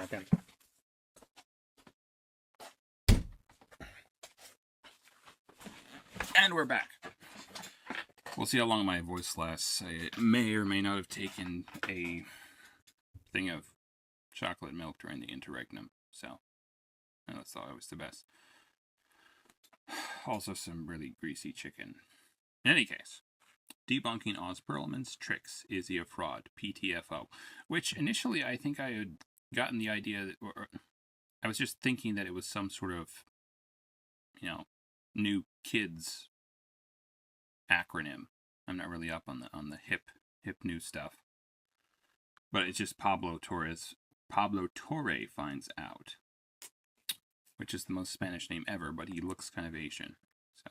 second. And we're back. We'll see how long my voice lasts. I may or may not have taken a thing of chocolate milk during the interregnum, so I thought it was the best. Also some really greasy chicken. In any case, debunking Oz Pearlman's tricks. Is he a fraud? PTFO. Which initially I think I had gotten the idea that, or I was just thinking that it was some sort of, new kids acronym. I'm not really up on the hip new stuff. But it's just PabloTorre finds out, which is the most Spanish name ever, but he looks kind of Asian. So,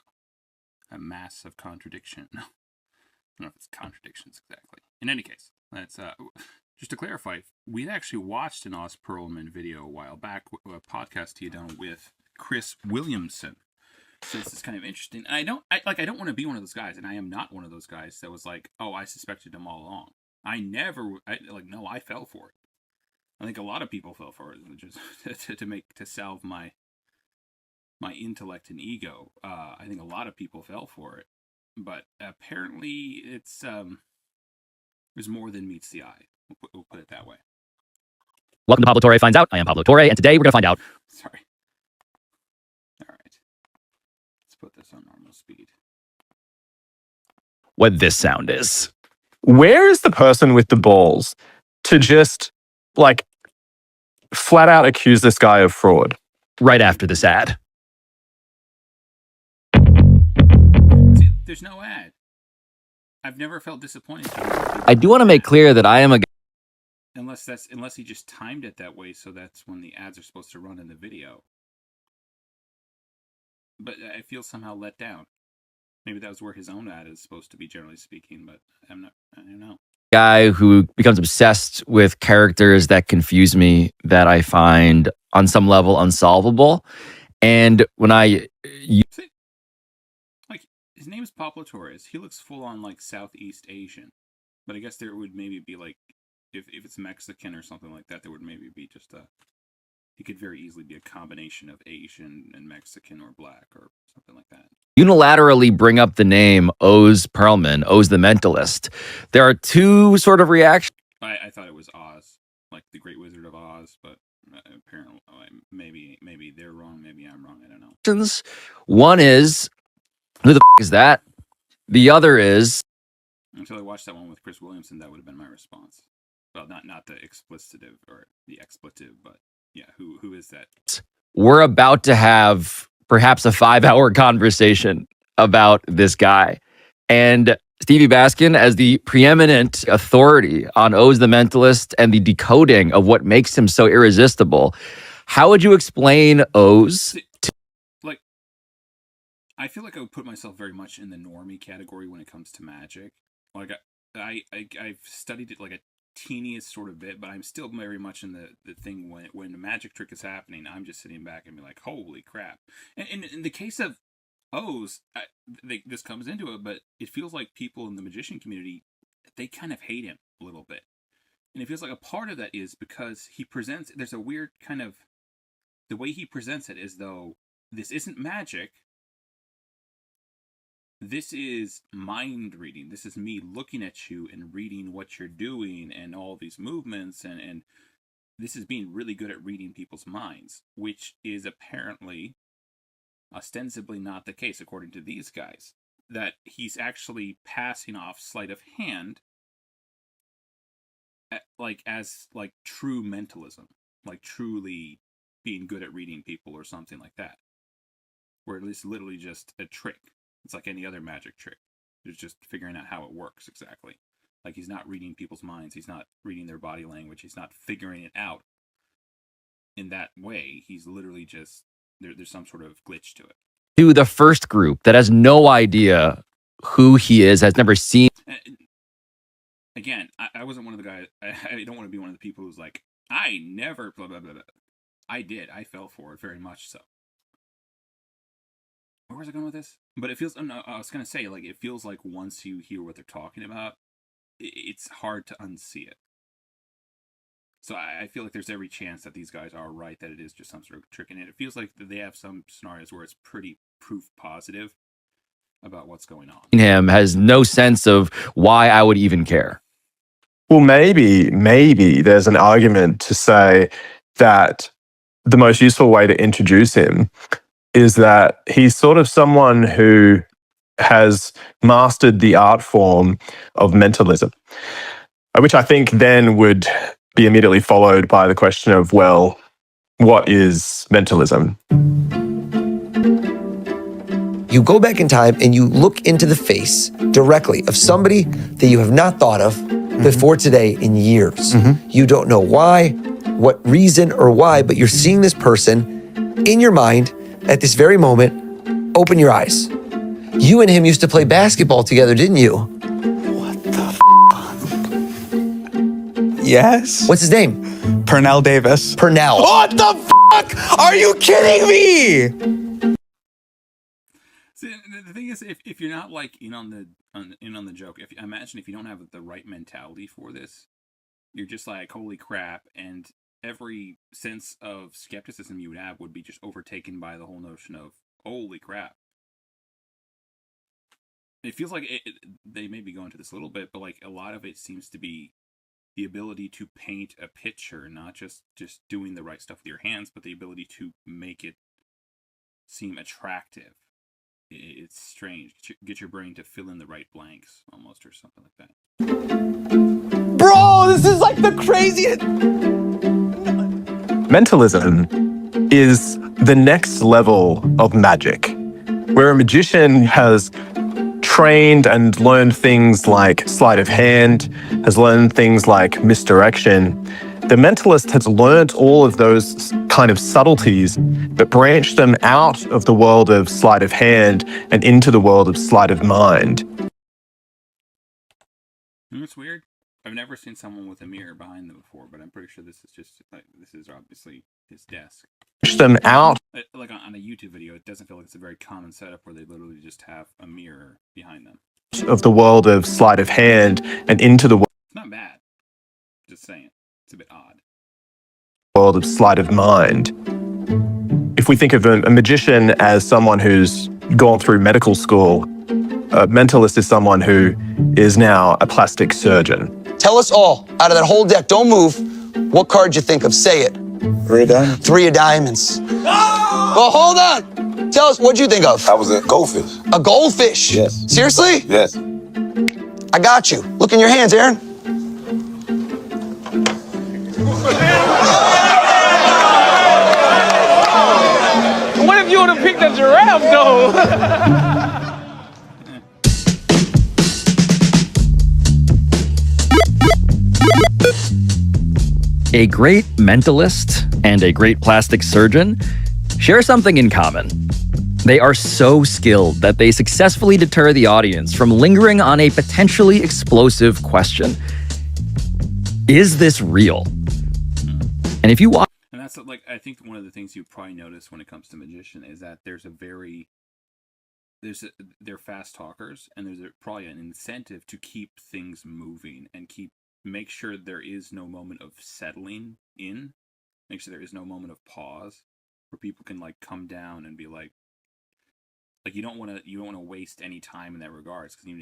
a massive contradiction. No, I don't know if it's contradictions exactly. In any case, let's just to clarify, we'd actually watched an Oz Pearlman video a while back, a podcast he had done with Chris Williamson. So this is kind of interesting. And I don't want to be one of those guys, and I am not one of those guys that was like, oh, I suspected him all along. No, I fell for it. I think a lot of people fell for it, just to salve my intellect and ego. I think a lot of people fell for it, but apparently it's there's more than meets the eye. We'll put it that way. Welcome to Pablo Torre Finds Out. I am Pablo Torre, and today we're going to find out. Sorry. All right. Let's put this on normal speed. What this sound is. Where is the person with the balls to just, flat out accuse this guy of fraud? Right after this ad. See, there's no ad. I've never felt disappointed. I do want to make clear that I am a unless he just timed it that way, so that's when the ads are supposed to run in the video. But I feel somehow let down. Maybe that was where his own ad is supposed to be, generally speaking, but I don't know. Guy who becomes obsessed with characters that confuse me, that I find on some level unsolvable. And when See, his name is Pablo Torres. He looks full on Southeast Asian, but I guess there would maybe be if it's Mexican or something like that, there would maybe be just he could very easily be a combination of Asian and Mexican or black or something like that. unilaterally bring up the name Oz Pearlman, Oz the Mentalist, there are two sort of reactions. I thought it was Oz, like the Great Wizard of Oz, but apparently maybe they're wrong, maybe I'm wrong, I don't know. One is, who the f*** is that? The other is, until I watched that one with Chris Williamson, that would have been my response. Well, not the explicitive or the expletive, but yeah, who is that? We're about to have perhaps a 5-hour conversation about this guy. And Stevie Baskin, as the preeminent authority on Oz the Mentalist and the decoding of what makes him so irresistible, how would you explain Oz? I feel like I would put myself very much in the normie category when it comes to magic. Like I've studied it like a teeniest sort of bit, but I'm still very much in the thing when the magic trick is happening, I'm just sitting back and be like, holy crap. And in the case of Oz, this comes into it, but it feels like people in the magician community, they kind of hate him a little bit. And it feels like a part of that is because there's a weird kind of, the way he presents it is though this isn't magic. This is mind reading. This is me looking at you and reading what you're doing and all these movements. And this is being really good at reading people's minds, which is apparently ostensibly not the case, according to these guys. That he's actually passing off sleight of hand as true mentalism, like truly being good at reading people or something like that. Where at least literally just a trick. It's like any other magic trick. It's just figuring out how it works exactly. Like he's not reading people's minds. He's not reading their body language. He's not figuring it out in that way. He's literally just, there's some sort of glitch to it. To the first group that has no idea who he is, has never seen. Again, I wasn't one of the guys, I don't want to be one of the people who's like, I never, blah, blah, blah, blah. I did. I fell for it very much so. Where was I going with this? But it feels, I was going to say, it feels like once you hear what they're talking about, it's hard to unsee it. So I feel like there's every chance that these guys are right, that it is just some sort of trick. And it feels like they have some scenarios where it's pretty proof positive about what's going on. Him has no sense of why I would even care. Well, maybe there's an argument to say that the most useful way to introduce him is that he's sort of someone who has mastered the art form of mentalism, which I think then would be immediately followed by the question of, well, what is mentalism? You go back in time and you look into the face directly of somebody that you have not thought of before today in years. You don't know why, what reason or why, but you're seeing this person in your mind at this very moment. Open your eyes. You and him used to play basketball together, didn't you? What the Yes. What's his name? Pernell Davis. Pernell. What the fuck? Are you kidding me? See, the thing is, if you're not like in on the joke, I imagine if you don't have the right mentality for this, you're just like, holy crap, and every sense of skepticism you would have would be just overtaken by the whole notion of holy crap. It feels like they may be going to this a little bit, but like a lot of it seems to be the ability to paint a picture, not just doing the right stuff with your hands, but the ability to make it seem attractive. It's strange. Get your brain to fill in the right blanks, almost, or something like that. Bro, this is like the craziest. Mentalism is the next level of magic, where a magician has trained and learned things like sleight of hand, has learned things like misdirection. The mentalist has learned all of those kind of subtleties, but branched them out of the world of sleight of hand and into the world of sleight of mind. It's weird. I've never seen someone with a mirror behind them before, but I'm pretty sure this is just like, this is obviously his desk. Branched them out. Like on a YouTube video, it doesn't feel like it's a very common setup where they literally just have a mirror behind them. Of the world of sleight of hand and into the It's not bad. Just saying. It's a bit odd. World of sleight of mind. If we think of a magician as someone who's gone through medical school, a mentalist is someone who is now a plastic surgeon. Tell us all, out of that whole deck, don't move, what card you think of. Say it. 3 of diamonds. 3 of diamonds. Well, hold on. Tell us, what'd you think of? I was a goldfish. A goldfish? Yes. Seriously? Yes. I got you. Look in your hands, Aaron. What if you would have picked a giraffe, though? A great mentalist and a great plastic surgeon share something in common. They are so skilled that they successfully deter the audience from lingering on a potentially explosive question. Is this real? And if you watch... And that's like, I think one of the things you probably notice when it comes to magician is that they're fast talkers, and there's probably an incentive to keep things moving and make sure there is no moment of settling in, make sure there is no moment of pause where people can like come down and be like you don't want to waste any time in that regards, because you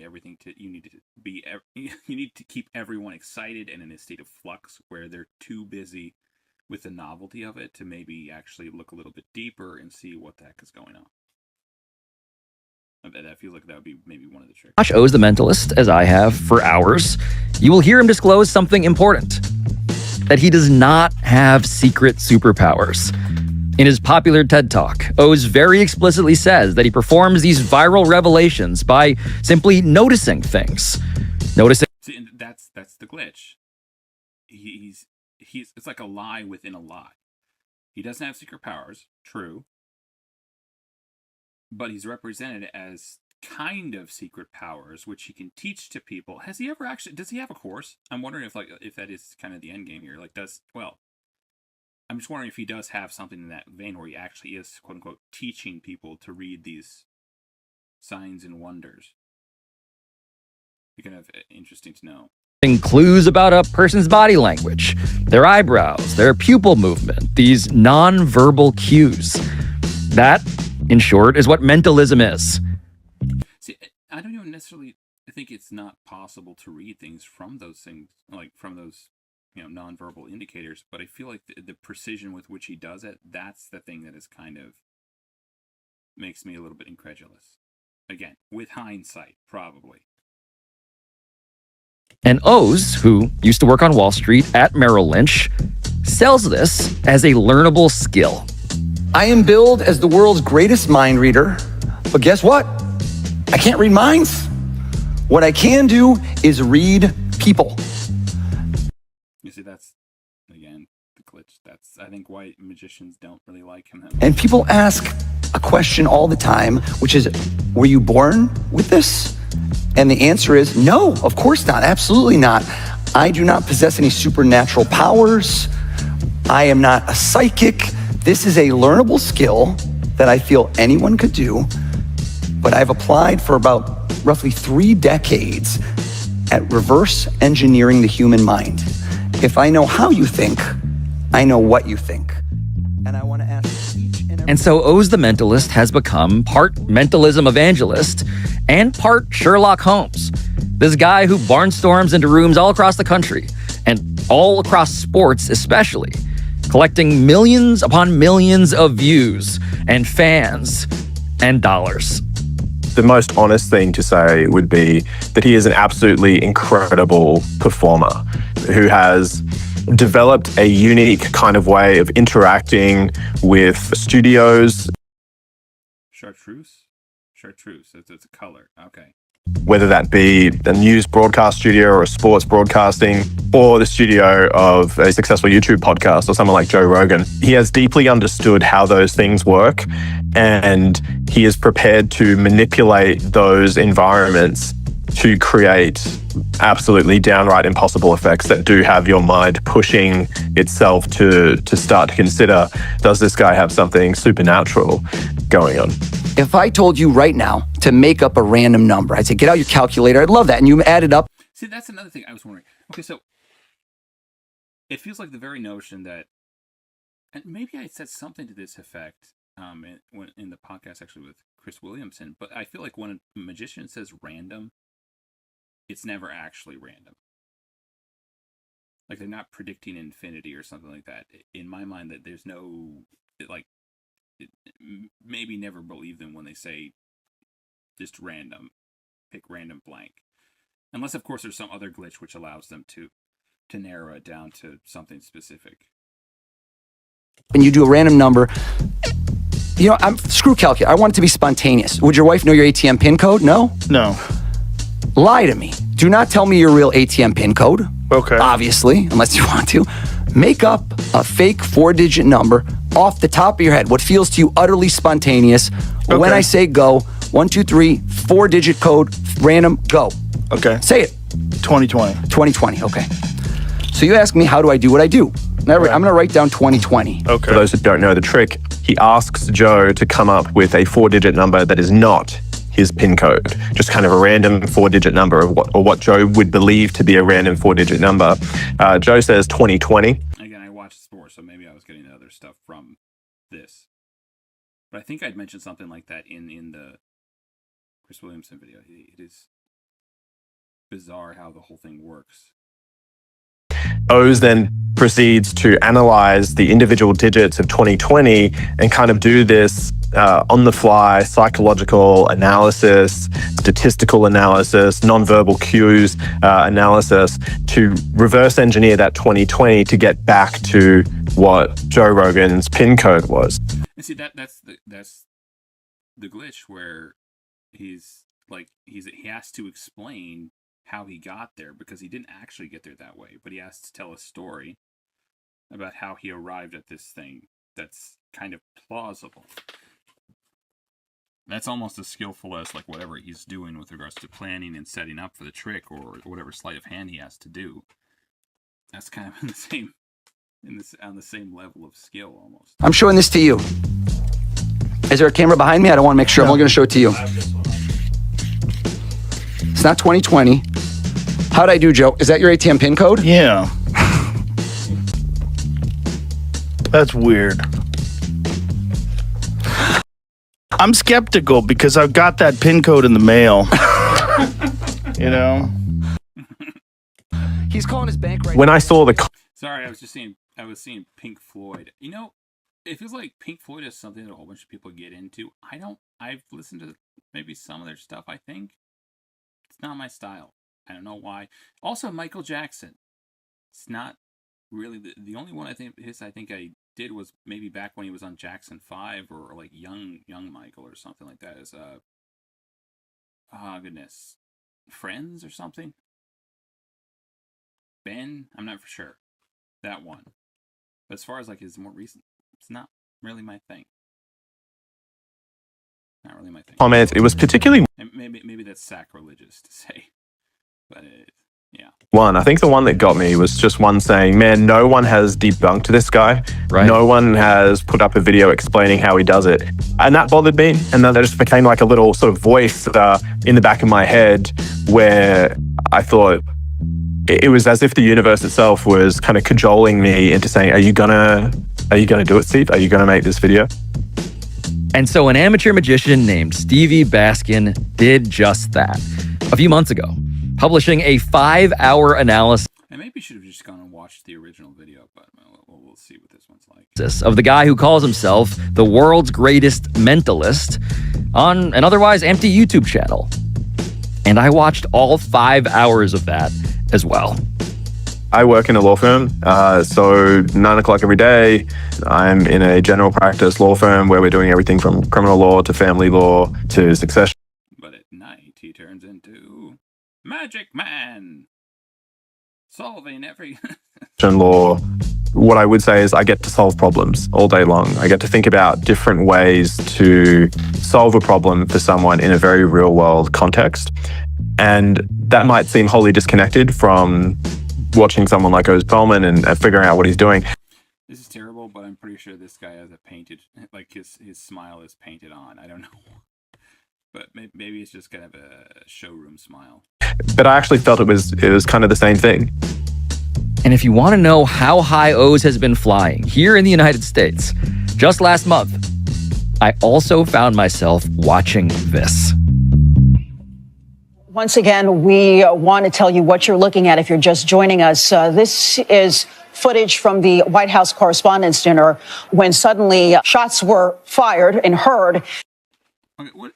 need to keep everyone excited and in a state of flux where they're too busy with the novelty of it to maybe actually look a little bit deeper and see what the heck is going on. That feels like that would be maybe one of the tricks. Watch O's the Mentalist, as I have for hours, you will hear him disclose something important: that he does not have secret superpowers. In his popular TED Talk, O's very explicitly says that he performs these viral revelations by simply noticing things. See, and that's the glitch. It's like a lie within a lie. He doesn't have secret powers, true, but he's represented as kind of secret powers, which he can teach to people. Does he have a course? I'm wondering if that is kind of the end game here. I'm just wondering if he does have something in that vein where he actually is, quote unquote, teaching people to read these signs and wonders. Be kind of interesting to know. clues about a person's body language, their eyebrows, their pupil movement, these non-verbal cues. That, in short, is what mentalism is. See, I don't even necessarily think it's not possible to read things from those things, like from those, nonverbal indicators, but I feel like the precision with which he does it, that's the thing that is kind of makes me a little bit incredulous. Again, with hindsight, probably. And Oz, who used to work on Wall Street at Merrill Lynch, sells this as a learnable skill. I am billed as the world's greatest mind reader, but guess what? I can't read minds. What I can do is read people. You see, that's, again, the glitch. That's, I think, why magicians don't really like him. And people ask a question all the time, which is, were you born with this? And the answer is no, of course not, absolutely not. I do not possess any supernatural powers. I am not a psychic. This is a learnable skill that I feel anyone could do, but I've applied for about roughly 3 decades at reverse engineering the human mind. If I know how you think, I know what you think. And I want to ask each and every... And so Oz the Mentalist has become part mentalism evangelist and part Sherlock Holmes. This guy who barnstorms into rooms all across the country and all across sports especially, collecting millions upon millions of views and fans and dollars. The most honest thing to say would be that he is an absolutely incredible performer who has developed a unique kind of way of interacting with studios. Chartreuse? Chartreuse, it's a color, okay. Whether that be a news broadcast studio or a sports broadcasting or the studio of a successful YouTube podcast or someone like Joe Rogan. He has deeply understood how those things work, and he is prepared to manipulate those environments to create absolutely downright impossible effects that do have your mind pushing itself to start to consider, does this guy have something supernatural going on? If I told you right now to make up a random number, I'd say, get out your calculator. I'd love that. And you add it up. See, that's another thing I was wondering. Okay, so it feels like the very notion that, and maybe I said something to this effect in the podcast actually with Chris Williamson, but I feel like when a magician says random, it's never actually random. Like they're not predicting infinity or something like that. In my mind, that there's no, maybe never believe them when they say just random, pick random blank. Unless, of course, there's some other glitch which allows them to narrow it down to something specific. And you do a random number. Screw calculator. I want it to be spontaneous. Would your wife know your ATM PIN code? No? No. Lie to me. Do not tell me your real ATM PIN code. Okay. Obviously, unless you want to. Make up a fake 4-digit number off the top of your head, what feels to you utterly spontaneous. Okay. When I say go, 1, 2, 3, 4-digit code, random, go. Okay. Say it. 2020. 2020, okay. So you ask me, how do I do what I do? I'm going to write down 2020. Okay. For those that don't know the trick, he asks Joe to come up with a 4-digit number that is not his PIN code, just kind of a random 4-digit number of what Joe would believe to be a random 4-digit number. Joe says 2020. Again, I watched sports, so maybe I was getting other stuff from this. But I think I'd mentioned something like that in the Chris Williamson video. It is bizarre how the whole thing works. Oz then proceeds to analyze the individual digits of 2020 and kind of do this on-the-fly psychological analysis, statistical analysis, non-verbal cues analysis to reverse engineer that 2020 to get back to what Joe Rogan's PIN code was. And see, that's the glitch where he has to explain how he got there, because he didn't actually get there that way, but he has to tell a story about how he arrived at this thing that's kind of plausible. That's almost as skillful as like whatever he's doing with regards to planning and setting up for the trick or whatever sleight of hand he has to do. That's kind of on the same level of skill almost. I'm showing this to you. Is there a camera behind me? I don't want to make sure. I'm only going to show it to you. It's not 2020. How'd I do, Joe? Is that your ATM PIN code? Yeah. That's weird. I'm skeptical because I've got that PIN code in the mail. You know? He's calling his bank right When now. I saw the Sorry, I was seeing Pink Floyd. You know, it feels like Pink Floyd is something that a whole bunch of people get into. I've listened to maybe some of their stuff, I think. It's not my style. I don't know why. Also, Michael Jackson. It's not really the only one I think I did was maybe back when he was on Jackson 5 or like young Michael or something like that. Is goodness. Friends or something? Ben? I'm not for sure. That one. But as far as like his more recent, it's not really my thing. Not really my thing. comments, it was particularly And maybe that's sacrilegious to say. But yeah. one. I think the one that got me was just one saying, man, no one has debunked this guy. Right. No one has put up a video explaining how he does it. And that bothered me. And then that just became like a little sort of voice in the back of my head where I thought it was as if the universe itself was kind of cajoling me into saying, are you gonna do it, Steve? Are you gonna make this video? And so an amateur magician named Stevie Baskin did just that a few months ago, publishing a 5-hour analysis And maybe you should have just gone and watched the original video, but we'll see what this one's like. of the guy who calls himself the world's greatest mentalist on an otherwise empty YouTube channel. And I watched all 5 hours of that as well. I work in a law firm, so 9 o'clock every day, I'm in a general practice law firm where we're doing everything from criminal law to family law to succession But at night, he turns into Magic Man, solving every... law. What I would say is I get to solve problems all day long. I get to think about different ways to solve a problem for someone in a very real world context. And that might seem wholly disconnected from watching someone like Oz Pearlman and figuring out what he's doing. This is terrible, but I'm pretty sure this guy has a painted... Like, his smile is painted on. I don't know. But maybe it's just kind of a showroom smile. But I actually felt it was kind of the same thing. And if you want to know how high Oz has been flying here in the United States, just last month, I also found myself watching this. Once again, we want to tell you what you're looking at if you're just joining us. This is footage from the White House Correspondents' Dinner when suddenly shots were fired and heard. Okay, what?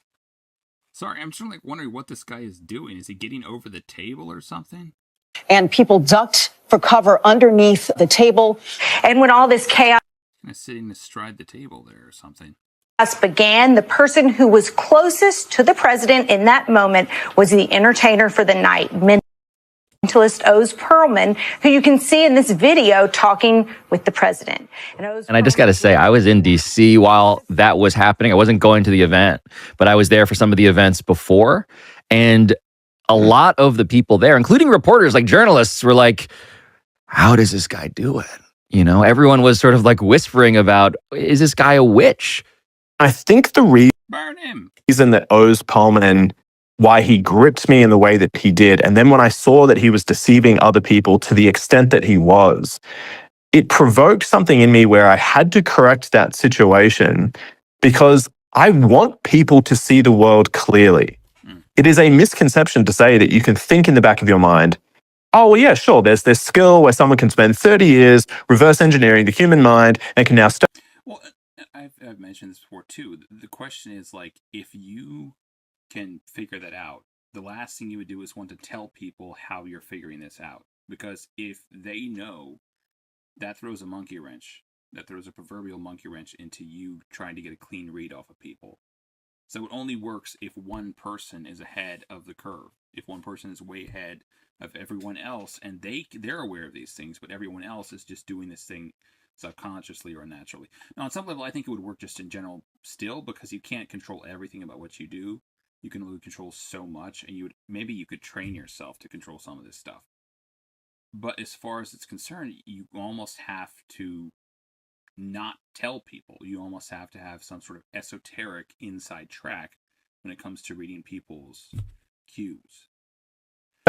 Sorry, I'm just like wondering what this guy is doing. Is he getting over the table or something? And people ducked for cover underneath the table. And when all this chaos Kind of sitting astride the table there or something. began, the person who was closest to the president in that moment was the entertainer for the night, mentalist Oz Pearlman, who you can see in this video talking with the president. And I just got to say, I was in DC while that was happening. I wasn't going to the event, but I was there for some of the events before. And a lot of the people there, including reporters, like journalists, were like, how does this guy do it? You know, everyone was sort of like whispering about, is this guy a witch? I think the Burn him! reason that Oz Pearlman, why he gripped me in the way that he did, and then when I saw that he was deceiving other people to the extent that he was, it provoked something in me where I had to correct that situation because I want people to see the world clearly. It is a misconception to say that you can think in the back of your mind, oh, well, yeah, sure, there's this skill where someone can spend 30 years reverse engineering the human mind and can now Well, I've mentioned this before too. The question is like, if you can figure that out, the last thing you would do is want to tell people how you're figuring this out. Because if they know, that throws a monkey wrench. That throws a proverbial monkey wrench into you trying to get a clean read off of people. So it only works if one person is ahead of the curve. If one person is way ahead of everyone else, and they're aware of these things, but everyone else is just doing this thing subconsciously or naturally. Now, on some level, I think it would work just in general still, because you can't control everything about what you do. You can only control so much, and maybe you could train yourself to control some of this stuff. But as far as it's concerned, you almost have to not tell people. You almost have to have some sort of esoteric inside track when it comes to reading people's cues.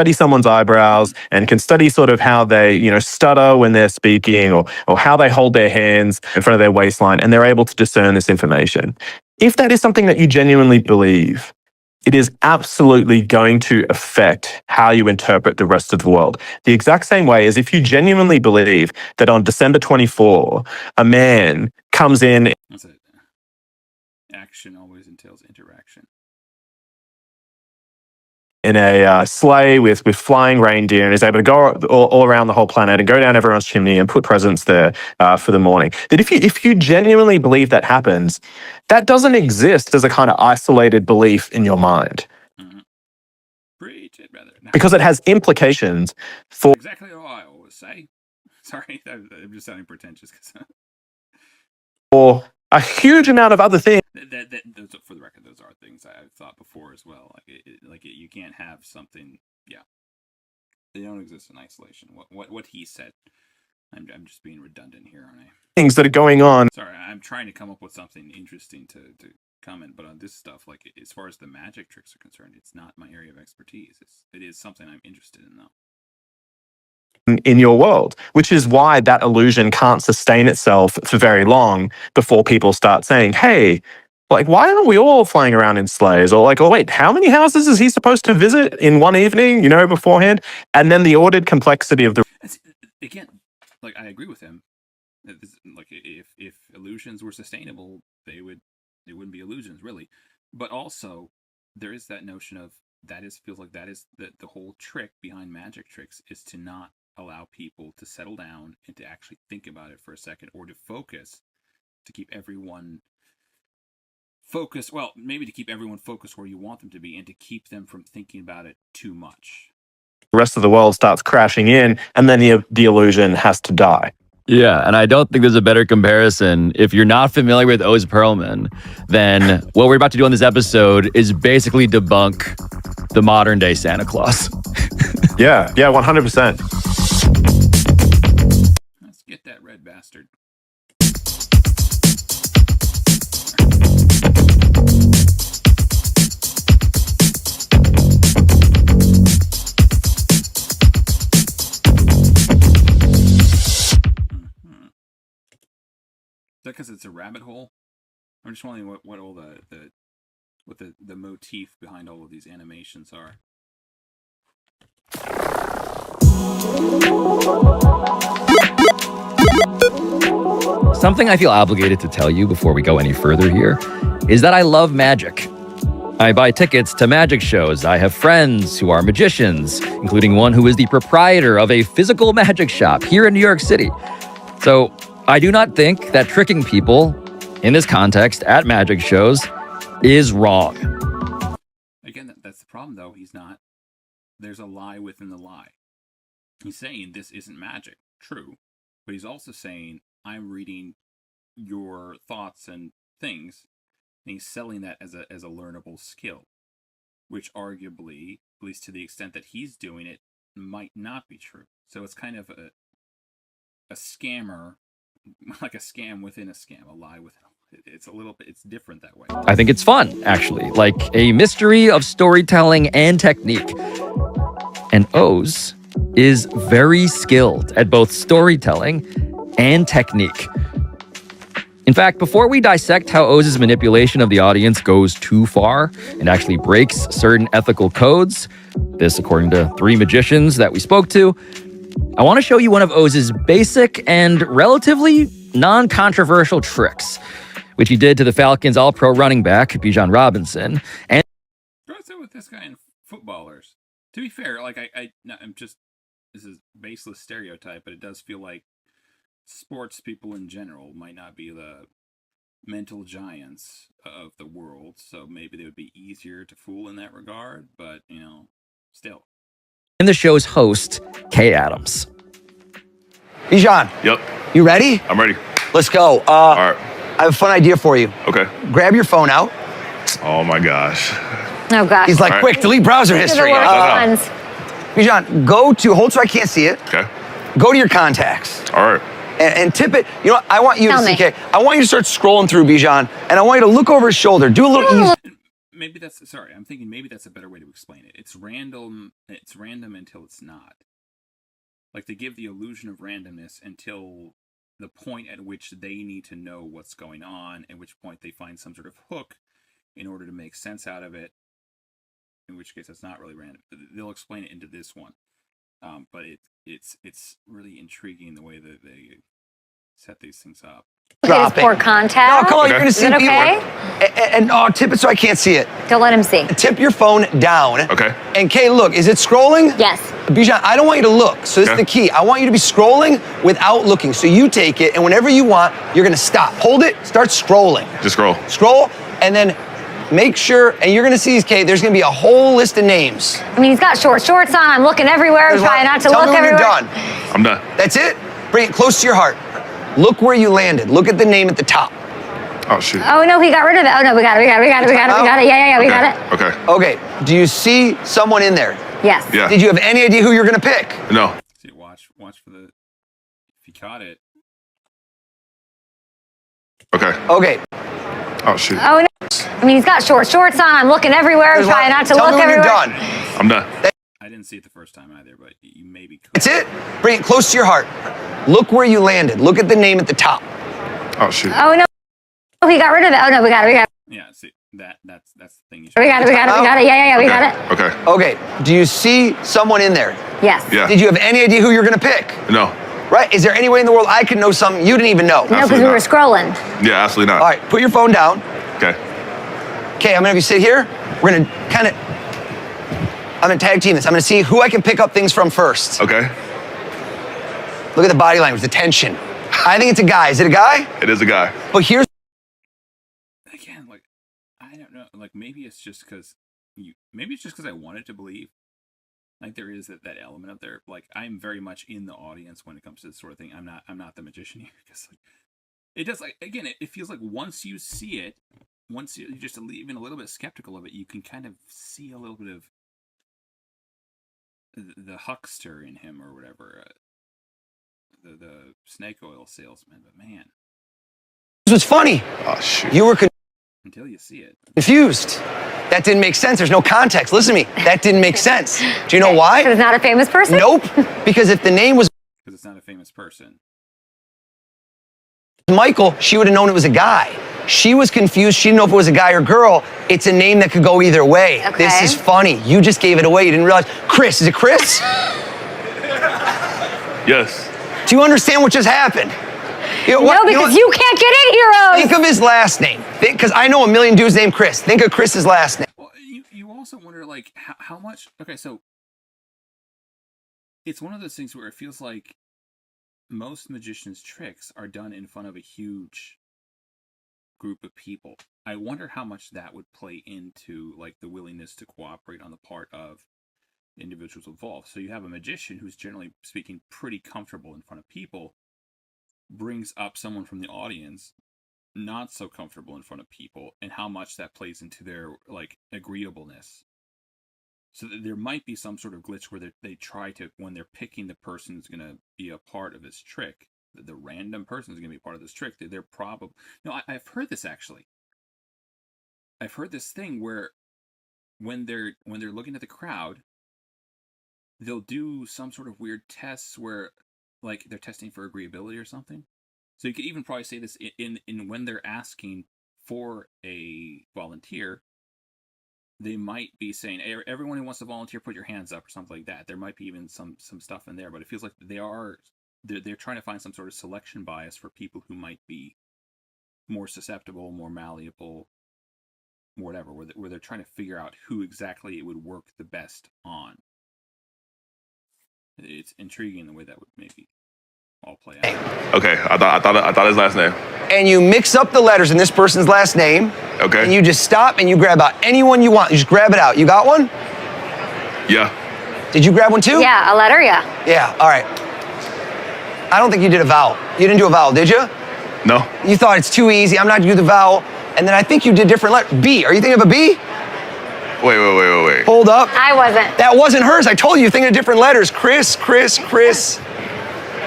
study someone's eyebrows and can study sort of how they, stutter when they're speaking or how they hold their hands in front of their waistline, and they're able to discern this information. If that is something that you genuinely believe, it is absolutely going to affect how you interpret the rest of the world. The exact same way as if you genuinely believe that on December 24, a man comes in. That's it. Action always entails interaction. In a sleigh with flying reindeer and is able to go all around the whole planet and go down everyone's chimney and put presents there for the morning. That if you genuinely believe that happens, that doesn't exist as a kind of isolated belief in your mind. Mm-hmm. Preach it, brother. No. Because it has implications for... That's exactly what I always say. Sorry, I'm just sounding pretentious. Or a huge amount of other things. Those, for the record, those are things I've thought before as well. You can't have something. Yeah, they don't exist in isolation. What he said. I'm just being redundant here, aren't I? Things that are going on. Sorry, I'm trying to come up with something interesting to comment, but on this stuff, as far as the magic tricks are concerned, it's not my area of expertise. It is something I'm interested in, though. In your world, which is why that illusion can't sustain itself for very long before people start saying, hey, why aren't we all flying around in sleighs? Or oh wait, how many houses is he supposed to visit in one evening, beforehand? And then the ordered complexity of the... Again, I agree with him. If illusions were sustainable, they wouldn't be illusions, really. But also, there is that notion of feels like that is the whole trick behind magic tricks is to not allow people to settle down and to actually think about it for a second, or to focus, to keep everyone focused. Well, maybe to keep everyone focused where you want them to be, and to keep them from thinking about it too much. The rest of the world starts crashing in, and then the illusion has to die. Yeah, and I don't think there's a better comparison. If you're not familiar with Oz Pearlman, then what we're about to do on this episode is basically debunk the modern day Santa Claus. Yeah, 100%. Let's get that red bastard. Is that because it's a rabbit hole? I'm just wondering what all the motif behind all of these animations are. Something I feel obligated to tell you before we go any further here is that I love magic. I buy tickets to magic shows. I have friends who are magicians, including one who is the proprietor of a physical magic shop here in New York City. So I do not think that tricking people in this context at magic shows is wrong. Again, that's the problem, though. He's not. There's a lie within the lie. He's saying this isn't magic. True. But he's also saying, I'm reading your thoughts and things, and he's selling that as a learnable skill, which arguably, at least to the extent that he's doing it, might not be true. So it's kind of a scammer, like a scam within a scam, a lie within a lie. It's different that way. I think it's fun, actually, like a mystery of storytelling and technique. And Oz is very skilled at both storytelling and technique. In fact, before we dissect how Oz's manipulation of the audience goes too far and actually breaks certain ethical codes, this according to 3 magicians that we spoke to, I want to show you one of Oz's basic and relatively non-controversial tricks, which he did to the Falcons' all-pro running back, Bijan Robinson. And what's it with this guy and footballers? To be fair, I'm just, this is baseless stereotype, but it does feel like sports people in general might not be the mental giants of the world, so maybe they would be easier to fool in that regard, but, still. And the show's host, Kay Adams. Bijan. Yep. You ready? I'm ready. Let's go. All right. I have a fun idea for you. Okay. Grab your phone out. Oh my gosh. Oh gosh. He's like, quick, delete browser history. Bijan, hold so I can't see it. Okay. Go to your contacts. All right. And tip it. You know what? I want you to, CK, I want you to start scrolling through Bijan, and I want you to look over his shoulder. Do a little easy. maybe that's sorry. I'm thinking maybe that's a better way to explain it. It's random. It's random until it's not. Like they give the illusion of randomness until the point at which they need to know what's going on, at which point they find some sort of hook in order to make sense out of it. In which case, it's not really random. They'll explain it into this one, but it's really intriguing the way that they set these things up. Drop it. For contact. No, come on, you're gonna see Is it people. okay? And tip it so I can't see it. Don't let him see. Tip your phone down. Okay. And Kay, look, is it scrolling? Yes. Bijan, I don't want you to look. So this is the key. I want you to be scrolling without looking. So you take it, and whenever you want, you're gonna stop. Hold it, start scrolling. Just scroll. Scroll, and then make sure, and you're gonna see, Kay, there's gonna be a whole list of names. I mean, he's got shorts on. I'm looking everywhere. Trying not to Tell look me when everywhere. you're done. I'm done. That's it? Bring it close to your heart. Look where you landed. Look at the name at the top. Oh, shoot. Oh, no, he got rid of it. Oh, no, we got it. Yeah, we got it. Okay. Okay, do you see someone in there? Yes. Yeah. Did you have any idea who you're gonna pick? No. See, watch for the. If you caught it. Okay. Okay. Oh, shoot. Oh, no. I mean, he's got shorts on. I'm looking everywhere. Trying not to Tell look me when everywhere. you're done. I'm done. I didn't see it the first time either, but you maybe could. That's it? Bring it close to your heart. Look where you landed. Look at the name at the top. Oh, shoot. Oh, no. He got rid of it. Oh, no, we got it. Yeah, see that's the thing. You We got it. Yeah, we got it. Okay. Okay, do you see someone in there? Yes. Yeah. Did you have any idea who you're gonna pick? No. Right? Is there any way in the world I could know something you didn't even know? No, because we were scrolling. Yeah, absolutely All not. right, put your phone down. Okay. Okay, I'm gonna have you sit here. We're gonna I'm gonna tag team this. I'm gonna see who I can pick up things from first. Okay. Look at the body language, the tension. I think it's a guy. Is it a guy? It is a guy. But here's Again, like I don't know. Like maybe it's just because I wanted to believe. Like there is that element of there. Like I'm very much in the audience when it comes to this sort of thing. I'm not the magician here because like, it does like again. It feels like once you see it, once you're just even a little bit skeptical of it, you can kind of see a little bit of the huckster in him or whatever. The snake oil salesman, but man, this was funny. Oh, shoot. You were until you see it. confused. That didn't make sense. There's no context. Listen to me. That didn't make sense. Do you know why? Because it's not a famous person? Nope. Because if the name was Because it's not a famous person. Michael, she would have known it was a guy. She was confused. She didn't know if it was a guy or girl. It's a name that could go either way. Okay. This is funny. You just gave it away. You didn't realize. Chris, is it Chris? Yes. Do you understand what just happened? No, because you can't get in, heroes. Think of his last name. Because I know a million dudes named Chris. Think of Chris's last name. Well, you also wonder like how much. Okay, so it's one of those things where it feels like most magicians' tricks are done in front of a huge group of people. I wonder how much that would play into like the willingness to cooperate on the part of individuals involved. So you have a magician who's generally speaking pretty comfortable in front of people, brings up someone from the audience not so comfortable in front of people, and how much that plays into their like agreeableness. So there might be some sort of glitch where they try to, when they're picking the person who's going to be a part of this trick, the random person who's going to be part of this trick, they're probably... No, I've heard this actually. I've heard this thing where when they're looking at the crowd, they'll do some sort of weird tests where like they're testing for agreeability or something. So you could even probably say this in when they're asking for a volunteer, they might be saying, hey, everyone who wants to volunteer, put your hands up or something like that. There might be even some stuff in there, but it feels like they're trying to find some sort of selection bias for people who might be more susceptible, more malleable, whatever, where they're trying to figure out who exactly it would work the best on. It's intriguing the way that would maybe all play out. Okay, I thought his last name. And you mix up the letters in this person's last name. Okay. And you just stop and you grab out anyone you want. You just grab it out. You got one? Yeah. Did you grab one too? Yeah, a letter, yeah. Yeah, all right. I don't think you did a vowel. You didn't do a vowel, did you? No. You thought it's too easy. I'm not gonna do the vowel. And then I think you did different letters. B. Are you thinking of a B? Wait. Hold up. I wasn't. That wasn't hers. I told you, you're thinking of different letters. Chris.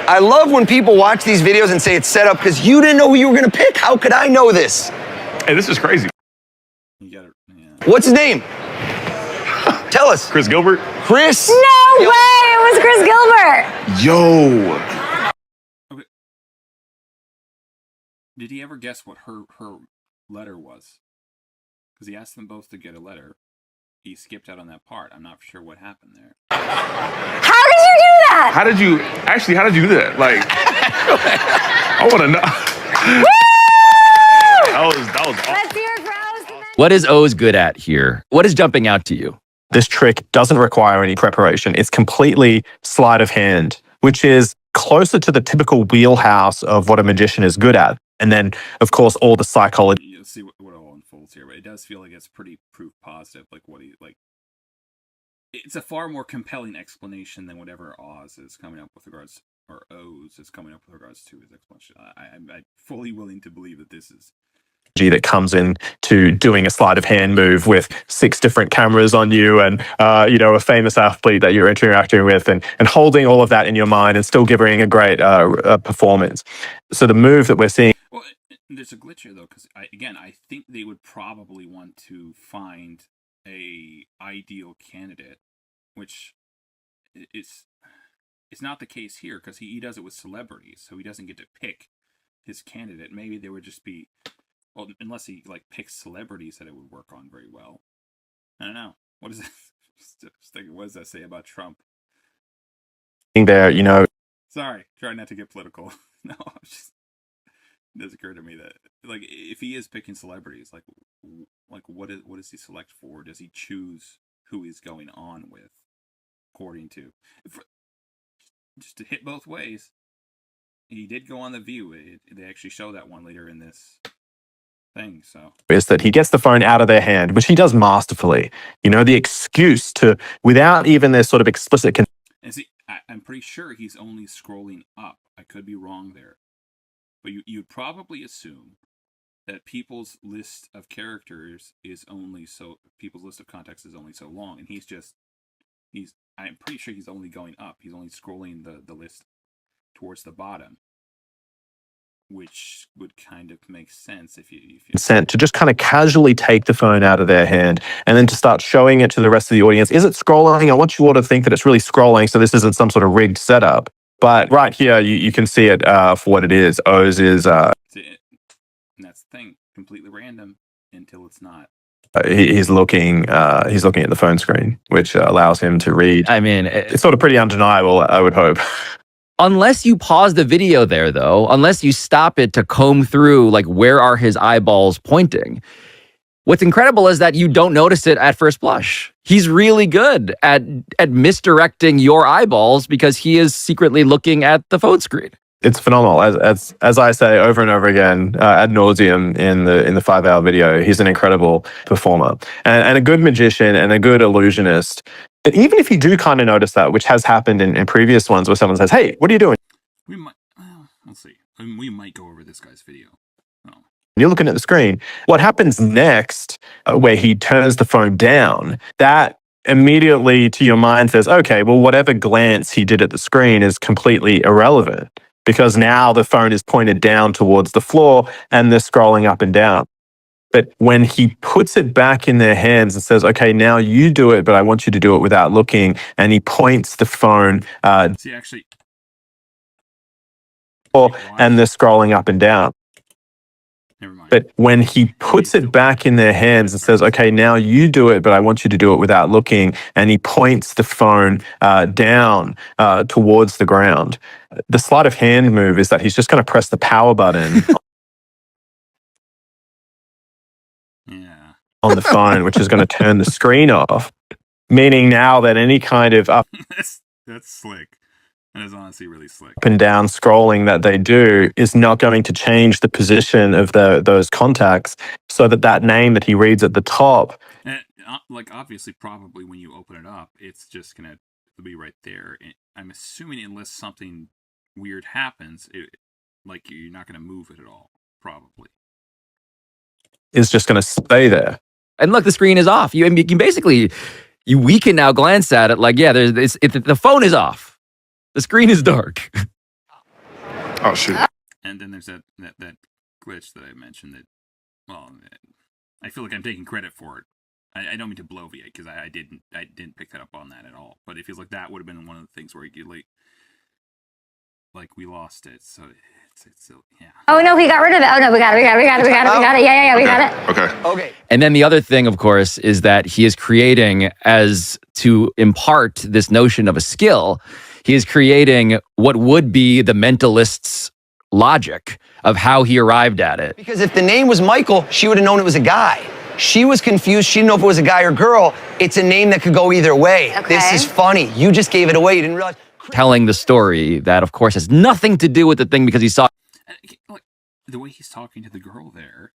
I love when people watch these videos and say it's set up because you didn't know who you were gonna pick. How could I know this? Hey, this is crazy. You gotta, yeah. What's his name? Tell us. Chris Gilbert? Chris? No way! It was Chris Gilbert. Yo. Okay. Did he ever guess what her letter was? Because he asked them both to get a letter. He skipped out on that part. I'm not sure what happened there. How did you do that? How did you do that? Like, I want to know. That was awesome. Let's hear it for O's. What is O's good at here? What is jumping out to you? This trick doesn't require any preparation. It's completely sleight of hand, which is closer to the typical wheelhouse of what a magician is good at. And then, of course, all the psychology. You'll see what all unfolds here, but it does feel like it's pretty proof positive. It's a far more compelling explanation than whatever Oz is coming up with regards, or O's is coming up with regards to his explanation. I'm fully willing to believe that this is that comes in to doing a sleight of hand move with 6 different cameras on you and, a famous athlete that you're interacting with and holding all of that in your mind and still giving a great performance. So the move that we're seeing. Well, there's a glitch here, though, because, I think they would probably want to find a ideal candidate, which is not the case here, because he does it with celebrities, so he doesn't get to pick his candidate. Maybe there would just be... Well, unless he picks celebrities that it would work on very well. I don't know. What is that? Just thinking, what does that say about Trump? There, Sorry, trying not to get political. No, it does occur to me that if he is picking celebrities, what does he select for? Does he choose who he's going on with? According to, just to hit both ways, he did go on The View. They actually show that one later in this thing, so is that he gets the phone out of their hand, which he does masterfully. The excuse to, without even their sort of explicit. And see, I'm pretty sure he's only scrolling up. I could be wrong there, but you'd probably assume that people's list of characters is only so people's list of contacts is only so long, and I'm pretty sure he's only going up. He's only scrolling the list towards the bottom, which would kind of make sense if you consent to just kind of casually take the phone out of their hand and then to start showing it to the rest of the audience. Is it scrolling? I want you all to think that it's really scrolling, so this isn't some sort of rigged setup. But right here, you can see it for what it is. O's is... and that's the thing, completely random until it's not. He's looking at the phone screen, which allows him to read. I mean, it's sort of pretty undeniable, I would hope. Unless you pause the video there, though, unless you stop it to comb through, where are his eyeballs pointing? What's incredible is that you don't notice it at first blush. He's really good at misdirecting your eyeballs because he is secretly looking at the phone screen. It's phenomenal. As I say over and over again, ad nauseum in the 5-hour video, he's an incredible performer and a good magician and a good illusionist. But even if you do kind of notice that, which has happened in previous ones where someone says, "Hey, what are you doing?" We might, let's see. We might go over this guy's video. You're looking at the screen. What happens next, where he turns the phone down, that immediately to your mind says, okay, well, whatever glance he did at the screen is completely irrelevant because now the phone is pointed down towards the floor and they're scrolling up and down. But when he puts it back in their hands and says, okay, now you do it, but I want you to do it without looking, and he points the phone and they're scrolling up and down. But when he puts it back in their hands and says, okay, now you do it, but I want you to do it without looking, and he points the phone down towards the ground, the sleight of hand move is that he's just going to press the power button on the phone, which is going to turn the screen off, meaning now that any kind of that's slick. That is honestly really slick. Up and down scrolling that they do is not going to change the position of those contacts, so that name that he reads at the top. And, obviously, probably when you open it up, it's just going to be right there. I'm assuming unless something weird happens, you're not going to move it at all, probably. It's just going to stay there. And look, the screen is off. You can basically, we can now glance at it the phone is off. The screen is dark. Oh, shoot. And then there's that glitch that I mentioned that, well, I feel like I'm taking credit for it. I don't mean to bloviate because I didn't pick that up on that at all. But it feels like that would have been one of the things where you like we lost it. So it's yeah. Oh no, we got rid of it. Oh no, we got it. Yeah, we got it. Okay. And then the other thing, of course, is that he is creating, as to impart this notion of a skill, he is creating what would be the mentalist's logic of how he arrived at it. Because if the name was Michael, she would have known it was a guy. She was confused. She didn't know if it was a guy or girl. It's a name that could go either way. Okay. This is funny. You just gave it away. You didn't realize. Telling the story that, of course, has nothing to do with the thing because he saw. Like the way he's talking to the girl there.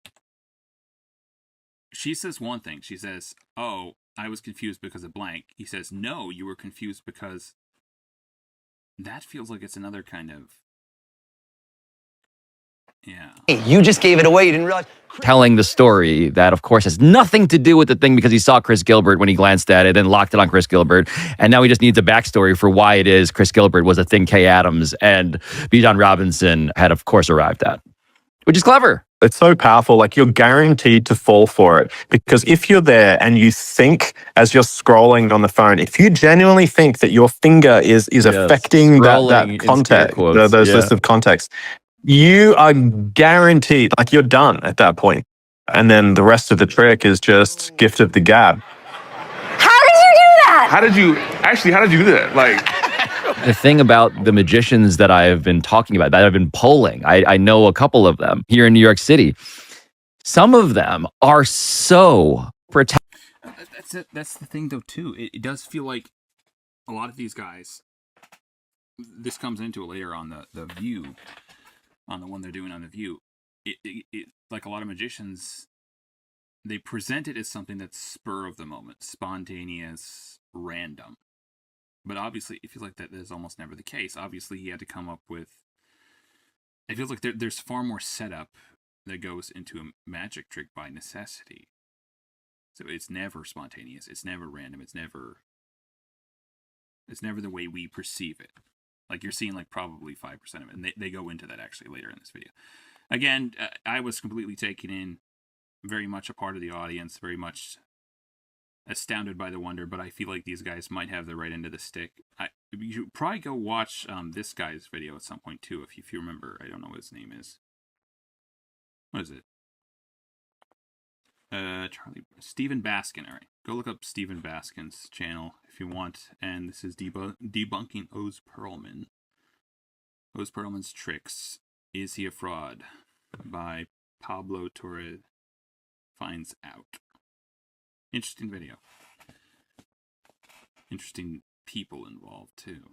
She says one thing. She says, "Oh, I was confused because of blank." He says, "No, you were confused because." That feels like it's another kind of. Yeah. You just gave it away. You didn't realize. Telling the story that, of course, has nothing to do with the thing because he saw Chris Gilbert when he glanced at it and locked it on Chris Gilbert. And now he just needs a backstory for why it is Chris Gilbert was a thing Kay Adams and Bijan Robinson had, of course, arrived at, which is clever. It's so powerful. Like, you're guaranteed to fall for it, because if you're there and you think as you're scrolling on the phone, if you genuinely think that your finger is affecting that context, those lists of contexts, you are guaranteed, like, you're done at that point. And then the rest of the trick is just gift of the gab. How did you do that? How did you do that? Like, The thing about the magicians that I've been talking about, that I've been polling, I know a couple of them here in New York City. Some of them are so protected. That's it. That's the thing, though, too. It does feel like a lot of these guys. This comes into it later on the View, on the one they're doing on the View. It like a lot of magicians, they present it as something that's spur of the moment, spontaneous, random. But obviously, it feels like that is almost never the case. Obviously, he had to come up with. It feels like there's far more setup that goes into a magic trick by necessity. So it's never spontaneous. It's never random. It's never the way we perceive it. Like, you're seeing like probably 5% of it, and they go into that actually later in this video. Again, I was completely taken in, very much a part of the audience, very much astounded by the wonder, but I feel like these guys might have the right end of the stick. You should probably go watch this guy's video at some point too, if you remember. I don't know what his name is. What is it? Stephen Baskin. All right, go look up Stephen Baskin's channel if you want. And this is debunking Oz Pearlman. Oz Pearlman's tricks. Is he a fraud? By PabloTorreFindsOutStevieBaskin. Interesting video. Interesting people involved too.